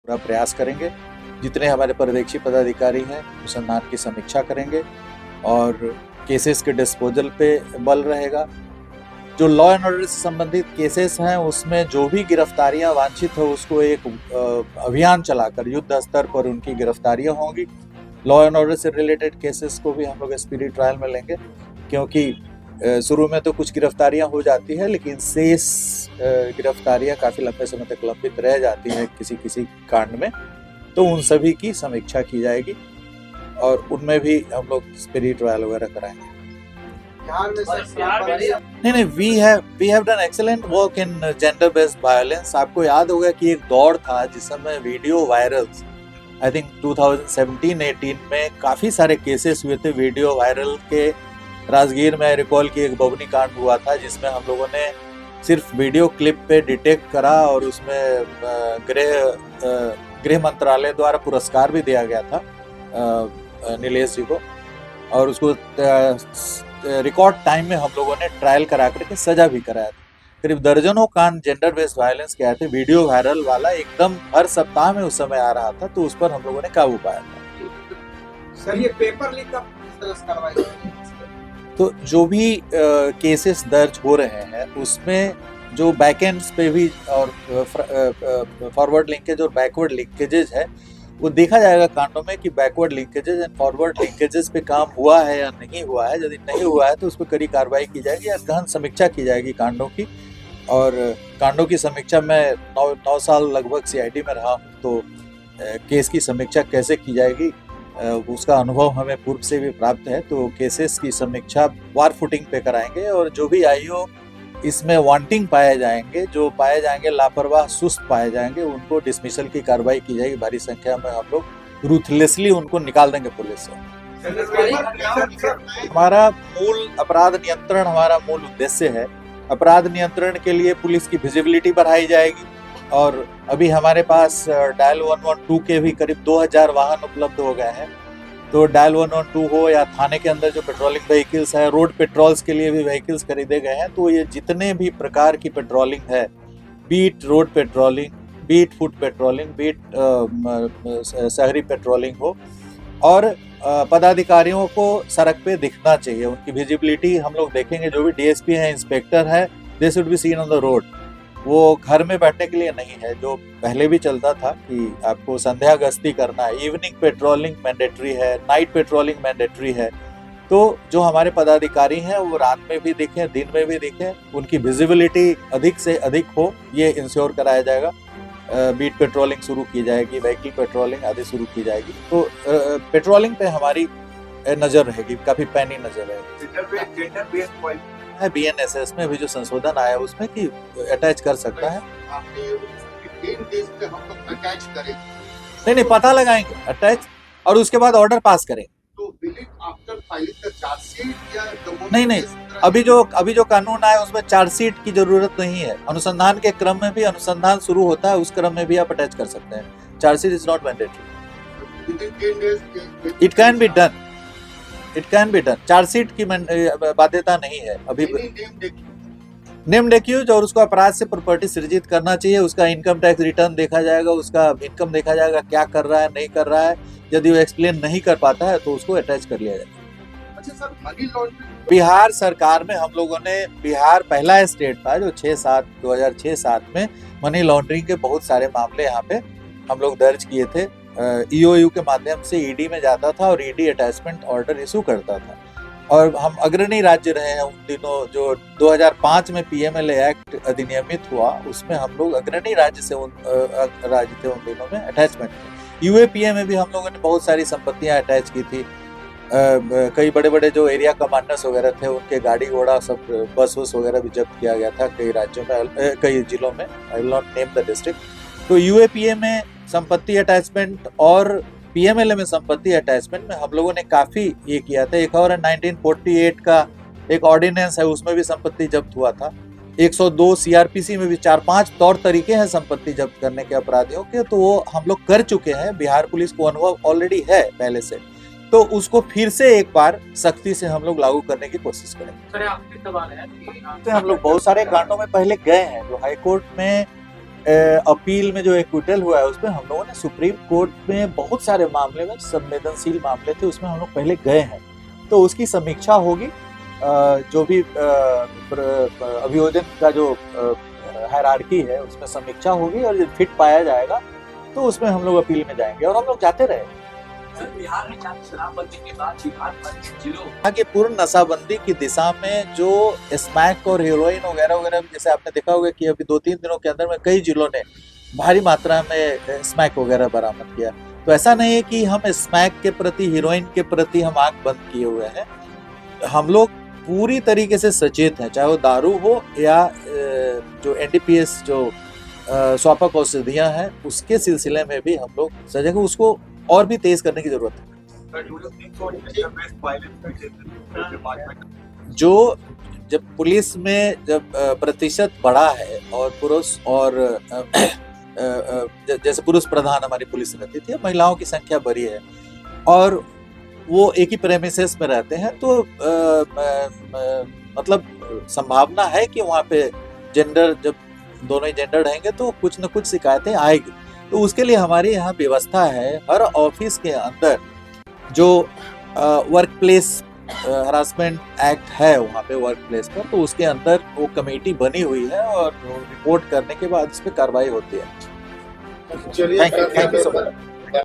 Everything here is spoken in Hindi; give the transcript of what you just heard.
पूरा प्रयास करेंगे। जितने हमारे पर्यवेक्षी पदाधिकारी हैं अनुसंधान की समीक्षा करेंगे और केसेस के डिस्पोजल पे बल रहेगा। जो लॉ एंड ऑर्डर से संबंधित केसेस हैं उसमें जो भी गिरफ्तारियां वांछित हो उसको एक अभियान चलाकर युद्ध स्तर पर उनकी गिरफ्तारियां होंगी। लॉ एंड ऑर्डर से रिलेटेड केसेस को भी हम लोग स्पीडी ट्रायल में लेंगे, क्योंकि शुरू में तो कुछ गिरफ्तारियां हो जाती है लेकिन शेष गिरफ्तारियां काफ़ी लंबे समय तक लंबित रह जाती हैं किसी किसी कांड में, तो उन सभी की समीक्षा की जाएगी और उनमें भी हम लोग स्पीडी ट्रायल वगैरह कराएंगे। नहीं, we have done excellent work in gender based violence. आपको याद होगा कि एक दौर था जिस समय वीडियो वायरल, आई थिंक 2017-18 में काफ़ी सारे केसेस हुए थे वीडियो वायरल के। राजगीर में रिकॉल की एक बबनी कांड हुआ था जिसमें हम लोगों ने सिर्फ वीडियो क्लिप पे डिटेक्ट करा और उसमें गृह मंत्रालय द्वारा पुरस्कार भी दिया गया था नीलेश जी को, और उसको रिकॉर्ड टाइम में हम लोगों ने ट्रायल करा करके सजा भी कराया था। करीब दर्जनों कांड जेंडर बेस्ड वायलेंस के आए थे। वीडियो वायरल वाला एकदम हर सप्ताह में उस समय आ रहा था, तो उस पर हम लोगों ने काबू पाया था। सर, ये पेपर लीक का किस तरह से कार्रवाई होगी? तो जो भी केसेस दर्ज हो रहे हैं उसमें जो बैकएंड्स पे भी और फॉरवर्ड लिंकेज और बैकवर्ड लिंकेजेस है वो देखा जाएगा कांडों में कि backward linkages and forward linkages पे काम हुआ है या नहीं हुआ है। यदि नहीं हुआ है तो उस पर कड़ी कार्रवाई की जाएगी या गहन समीक्षा की जाएगी कांडों की। और कांडों की समीक्षा में 9 साल लगभग सीआईडी में रहा हूँ, तो केस की समीक्षा कैसे की जाएगी उसका अनुभव हमें पूर्व से भी प्राप्त है। तो केसेस की समीक्षा वार फुटिंग पे कराएंगे और जो भी आईओ इसमें वांटिंग पाए जाएंगे, जो पाए जाएंगे लापरवाह सुस्त पाए जाएंगे, उनको डिसमिसल की कार्रवाई की जाएगी। भारी संख्या में हम लोग रूथलेसली उनको निकाल देंगे पुलिस से। हमारा मूल अपराध नियंत्रण हमारा मूल उद्देश्य है। अपराध नियंत्रण के लिए पुलिस की विजिबिलिटी बढ़ाई जाएगी और अभी हमारे पास डायल 112 के भी करीब 2000 वाहन उपलब्ध हो गए हैं। तो डायल 112 हो या थाने के अंदर जो पेट्रोलिंग व्हीकल्स है, रोड पेट्रोल्स के लिए भी व्हीकल्स खरीदे गए हैं। तो ये जितने भी प्रकार की पेट्रोलिंग है, beat road patrolling, beat foot patrolling, beat शहरी पेट्रोलिंग हो, और पदाधिकारियों को सड़क पे दिखना चाहिए, उनकी विजिबिलिटी हम लोग देखेंगे। जो भी डीएसपी है, इंस्पेक्टर है, they should be seen on the road. वो घर में बैठने के लिए नहीं है, जो पहले भी चलता था कि आपको संध्या गश्ती करना है, इवनिंग पेट्रोलिंग मैंडेटरी है, नाइट पेट्रोलिंग मैंडेटरी है। तो जो हमारे पदाधिकारी हैं वो रात में भी दिखें, दिन में भी दिखें, उनकी विजिबिलिटी अधिक से अधिक हो, ये इंश्योर कराया जाएगा। बीट पेट्रोलिंग शुरू की जाएगी, व्हीकल पेट्रोलिंग आदि शुरू की जाएगी। तो पेट्रोलिंग पे हमारी नजर रहेगी, काफी पैनी नजर है। बीएनएसएस में भी जो संशोधन आया है उसमें कि अटैच कर सकता है। नहीं, पता लगाएंगे अटैच और उसके बाद ऑर्डर पास करें। नहीं, अभी जो कानून आया उसमें चार्जशीट की जरूरत नहीं है। अनुसंधान के क्रम में भी अनुसंधान शुरू होता है, उस क्रम में भी आप अटैच कर सकते हैं। Chargesheet is not mandatory, it can be done. Chargesheet की बाध्यता नहीं है अभी। नेम्ड एक्यूज और उसको अपराध से प्रॉपर्टी सृजित करना चाहिए, उसका इनकम टैक्स रिटर्न देखा जाएगा, उसका इनकम देखा जाएगा, क्या कर रहा है नहीं कर रहा है। यदि वो एक्सप्लेन नहीं कर पाता है तो उसको अटैच कर लिया जाएगा। अच्छा सर, मनी लॉन्ड्रिंग बिहार सरकार में हम लोगों ने, बिहार पहला स्टेट था जो 2006-7 में मनी लॉन्ड्रिंग के बहुत सारे मामले यहाँ पे हम लोग दर्ज किए थे। ईओयू के माध्यम से ईडी में जाता था और ईडी अटैचमेंट ऑर्डर इशू करता था, और हम अग्रणी राज्य रहे हैं उन दिनों। जो 2005 में पीएमएलए एक्ट अधिनियमित हुआ उसमें हम लोग अग्रणी राज्य थे उन दिनों में अटैचमेंट में। यूएपीए में भी हम लोगों ने बहुत सारी संपत्तियां अटैच की थी। कई बड़े बड़े जो एरिया कमांडर्स वगैरह थे उनके गाड़ी घोड़ा सब, बस वगैरह भी जब्त किया गया था कई राज्यों में, कई जिलों में। I will not name the district. तो यूएपीए में संपत्ति अटैचमेंट और पीएमएलए में संपत्ति अटैचमेंट में हम लोगों ने काफी ये किया था। एक और 1948 का एक ऑर्डिनेंस है, उसमें भी संपत्ति जब्त हुआ था। 102 सीआरपीसी में भी 4-5 तौर तरीके हैं संपत्ति जब्त करने के अपराधियों के, तो वो हम लोग कर चुके हैं। बिहार पुलिस को अनुभव ऑलरेडी है पहले से, तो उसको फिर से एक बार सख्ती से हम लोग लागू करने की कोशिश करेंगे। सर, आखिरी सवाल है कि हम लोग बहुत सारे कांडों में पहले गए हैं जो हाईकोर्ट में अपील में जो एक्विटल हुआ है उसमें हम लोगों ने सुप्रीम कोर्ट में बहुत सारे मामले में संवेदनशील मामले थे, उसमें हम लोग पहले गए हैं, तो उसकी समीक्षा होगी। जो भी अभियोजन का जो हायरार्की है उसमें समीक्षा होगी और जब फिट पाया जाएगा तो उसमें हम लोग अपील में जाएंगे, और हम लोग जाते रहे। बिहार में शराबबंदी के बाद जिलों आगे पूर्ण नशाबंदी की दिशा में जो स्मैक और हेरोइन वगैरह वगैरह, जैसे आपने देखा होगा कि अभी 2-3 दिनों के अंदर में कई जिलों ने भारी मात्रा में स्मैक वगैरह बरामद किया। तो ऐसा नहीं है कि हम स्मैक के प्रति, हीरोइन के प्रति हम आंख बंद किए हुए हैं। हम लोग पूरी तरीके से सचेत हैं, चाहे वो दारू हो या जो एनडीपीएस जो स्वापक औषधियां हैं उसके सिलसिले में भी हम लोग सजग हैं। उसको और भी तेज करने की जरूरत है। जो जब पुलिस में जब प्रतिशत बढ़ा है और पुरुष और जैसे पुरुष प्रधान हमारी पुलिस रहती थी, महिलाओं की संख्या बढ़ी है और वो एक ही प्रेमिसेस में रहते हैं, तो मतलब संभावना है कि वहाँ पे जेंडर, जब दोनों ही जेंडर रहेंगे तो कुछ न कुछ शिकायतें आएगी। तो उसके लिए हमारी यहाँ व्यवस्था है, हर ऑफिस के अंदर जो वर्क प्लेस हरासमेंट एक्ट है वहाँ पे वर्क प्लेस पर, तो उसके अंदर वो कमेटी बनी हुई है और रिपोर्ट करने के बाद इस पे कार्रवाई होती है। चलिए, थैंक यू सो मच।